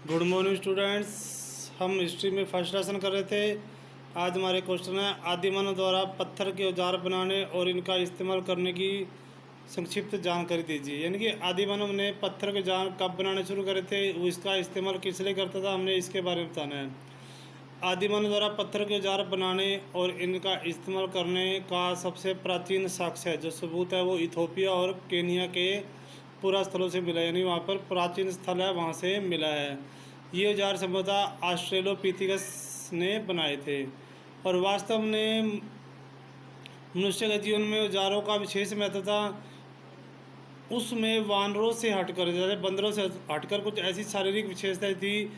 Good morning students. हम history में first lesson कर रहे थे। आज हमारे क्वेश्चन है आदिमानव द्वारा पत्थर के औजार बनाने और इनका इस्तेमाल करने की संक्षिप्त जानकारी दीजिए। यानी कि आदिमानव ने पत्थर के औजार कब बनाने शुरू करे थे, वो इसका इस्तेमाल किस लिए करता था, हमने इसके बारे में बताना है। आदिमानव द्वारा पत्थर के औजार बनाने और इनका इस्तेमाल करने का सबसे प्राचीन साक्ष्य है, जो सबूत है, वो इथोपिया और केनिया के पूरा स्थलों से मिला है। यानी वहाँ पर प्राचीन स्थल है, वहाँ से मिला है। ये औजार संभवतः ऑस्ट्रेलोपिथिकस ने बनाए थे। और वास्तव में मनुष्य के जीवन में औजारों का विशेष महत्व था। उसमें वानरों से हटकर, जैसे बंदरों से हटकर, कुछ ऐसी शारीरिक विशेषताएं थी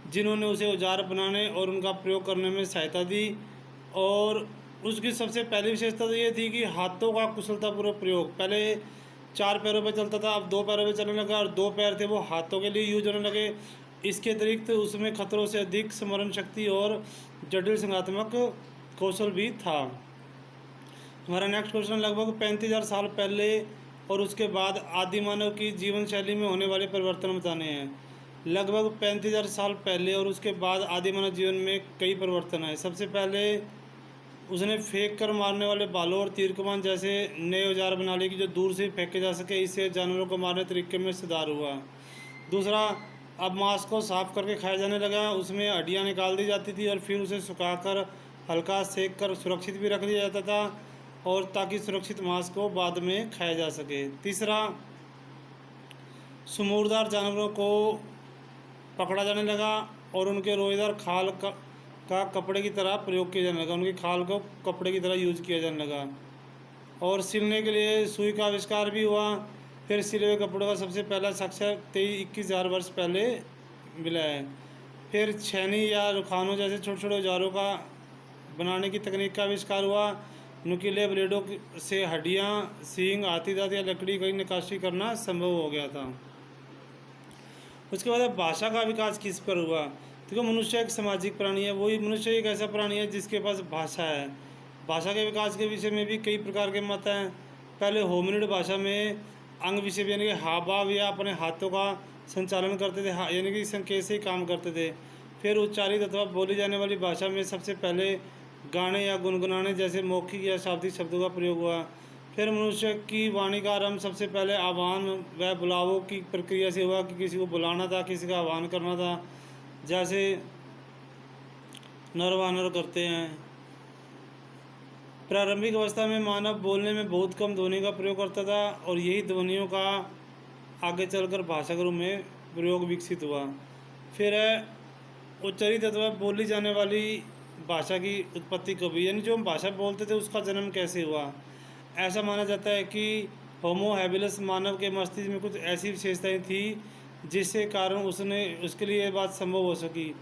जिन्होंने उसे औजार बनाने और उनका प्रयोग करने में सहायता दी। और उसकी सबसे पहली विशेषता तो ये थी कि हाथों का कुशलतापूर्वक प्रयोग। पहले 4 पैरों पर चलता था, अब 2 पैरों पर चलने लगा, और 2 पैर थे वो हाथों के लिए यूज होने लगे। इसके अतिरिक्त उसमें खतरों से अधिक स्मरण शक्ति और जटिल संज्ञानात्मक कौशल भी था। हमारा नेक्स्ट क्वेश्चन लगभग 35,000 साल पहले और उसके बाद आदिमानव की जीवन शैली में होने वाले परिवर्तन बताने हैं। लगभग 35,000 साल पहले और उसके बाद आदिमानव जीवन में कई परिवर्तन आए। सबसे पहले उसने फेंक कर मारने वाले भालों और तीर कमान जैसे नए औजार बना लिए कि जो दूर से फेंके जा सके। इससे जानवरों को मारने तरीके में सुधार हुआ। दूसरा, अब मांस को साफ करके खाया जाने लगा। उसमें हड्डियां निकाल दी जाती थी और फिर उसे सुखाकर हल्का सेक कर सुरक्षित भी रख दिया जाता था, और ताकि सुरक्षित मांस को बाद में खाया जा सके। तीसरा, सुमूरदार जानवरों को पकड़ा जाने लगा और उनके रोएदार खाल का कपड़े की तरह प्रयोग किया जाने लगा। उनकी खाल को कपड़े की तरह यूज किया जाने लगा। और सिलने के लिए सुई का आविष्कार भी हुआ। फिर सिले हुए कपड़ों का सबसे पहला साक्ष्य 21,000 वर्ष पहले मिला है। फिर छेनी या रुखानों जैसे छोटे छोटे औजारों का बनाने की तकनीक का आविष्कार हुआ। नुकीले ब्लेडों से हड्डियाँ, सींग, हाथी दांत या लकड़ी की नक्काशी करना संभव हो गया था। उसके बाद भाषा का विकास किस पर हुआ। देखो, मनुष्य एक सामाजिक प्राणी है। वही मनुष्य एक ऐसा प्राणी है जिसके पास भाषा है। भाषा के विकास के विषय में भी कई प्रकार के मत हैं। पहले होमिनिड भाषा में अंग विषय यानी कि हाव भाव या अपने हाथों का संचालन करते थे, यानी कि संकेत से ही काम करते थे। फिर उच्चारित अथवा बोली जाने वाली भाषा में सबसे पहले गाने या गुनगुनाने जैसे मौखिक या शाब्दिक शब्दों का प्रयोग हुआ। फिर मनुष्य की वाणी का आरंभ सबसे पहले आह्वान व बुलावों की प्रक्रिया से हुआ कि किसी को बुलाना था, किसी का आह्वान करना था, जैसे नर वानर करते हैं। प्रारंभिक अवस्था में मानव बोलने में बहुत कम ध्वनि का प्रयोग करता था, और यही ध्वनियों का आगे चलकर भाषा के रूप में प्रयोग विकसित हुआ। फिर है उच्चारित अथवा बोली जाने वाली भाषा की उत्पत्ति कब हुई, यानी जो हम भाषा बोलते थे उसका जन्म कैसे हुआ। ऐसा माना जाता है कि होमो हैबिलस मानव के मस्तिष्क में कुछ ऐसी विशेषताएं थी जिसके कारण उसके लिए यह बात संभव हो सकी,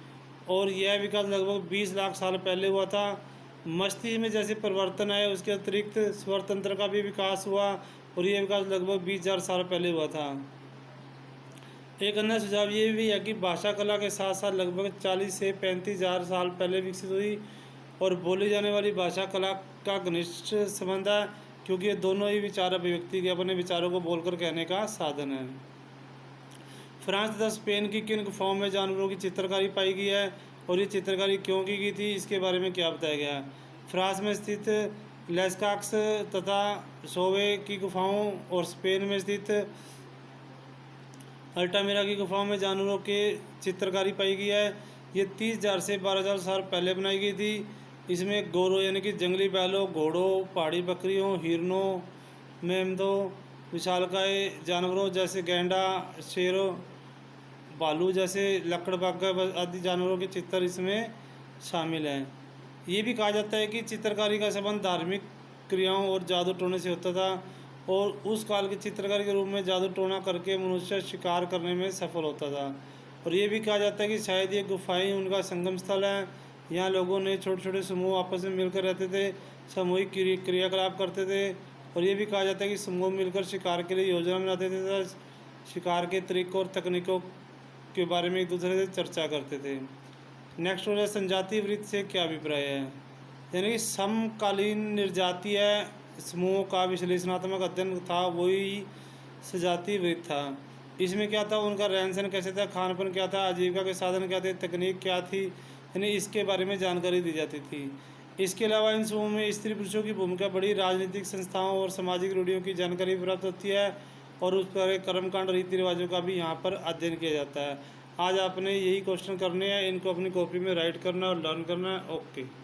और यह विकास लगभग 20 लाख साल पहले हुआ था। मस्तिष्क में जैसे परिवर्तन आए, उसके अतिरिक्त स्वर तंत्र का भी विकास हुआ, और यह विकास लगभग 20,000 साल पहले हुआ था। एक अन्य सुझाव ये भी है कि भाषा कला के साथ साथ लगभग 40 से 35,000 साल पहले विकसित हुई, और बोली जाने वाली भाषा कला का घनिष्ठ संबंध है, क्योंकि ये दोनों ही विचार अभिव्यक्ति के अपने विचारों को बोलकर कहने का साधन है। फ्रांस तथा स्पेन की किन गुफाओं में जानवरों की चित्रकारी पाई गई है, और ये चित्रकारी क्यों की गई थी, इसके बारे में क्या बताया गया है। फ्रांस में स्थित लेस्काक्स तथा सोवे की गुफाओं और स्पेन में स्थित अल्टामिरा की गुफाओं में जानवरों के चित्रकारी पाई गई है। ये 30,000 से 12,000 साल पहले बनाई गई थी। इसमें गोरों यानी कि जंगली बैलों, घोड़ों, पहाड़ी बकरियों, हिरणों, मेमनों, विशालकाय जानवरों जैसे गैंडा, शेरों, भालू जैसे लकड़बग्गा आदि जानवरों के चित्र इसमें शामिल हैं। ये भी कहा जाता है कि चित्रकारी का संबंध धार्मिक क्रियाओं और जादू टोने से होता था, और उस काल की चित्रकारी के रूप में जादू टोना करके मनुष्य शिकार करने में सफल होता था। और ये भी कहा जाता है कि शायद ये गुफाएं उनका संगम स्थल है। यहाँ लोगों ने छोटे छोटे समूह आपस में मिलकर रहते थे, सामूहिक क्रियाकलाप करते थे। और ये भी कहा जाता है कि समूह मिलकर शिकार के लिए योजना बनाते थे तथा शिकार के तरीकों और तकनीकों के बारे में एक दूसरे से चर्चा करते थे। नेक्स्ट हो जाए संजातीय वृत्त से क्या अभिप्राय है। यानी कि समकालीन निर्जातीय समूहों का विश्लेषणात्मक अध्ययन था, वही सजातीय वृत्त था। इसमें क्या था, उनका रहन सहन कैसे था, खान पान क्या था, आजीविका के साधन क्या थे, तकनीक क्या थी, यानी इसके बारे में जानकारी दी जाती थी। इसके अलावा इन समूह में स्त्री पुरुषों की भूमिका बड़ी, राजनीतिक संस्थाओं और सामाजिक रूढ़ियों की जानकारी प्राप्त होती है और उस पर कर्मकांड रीति रिवाजों का भी यहाँ पर अध्ययन किया जाता है। आज आपने यही क्वेश्चन करने हैं, इनको अपनी कॉपी में राइट करना और लर्न करना है। ओके।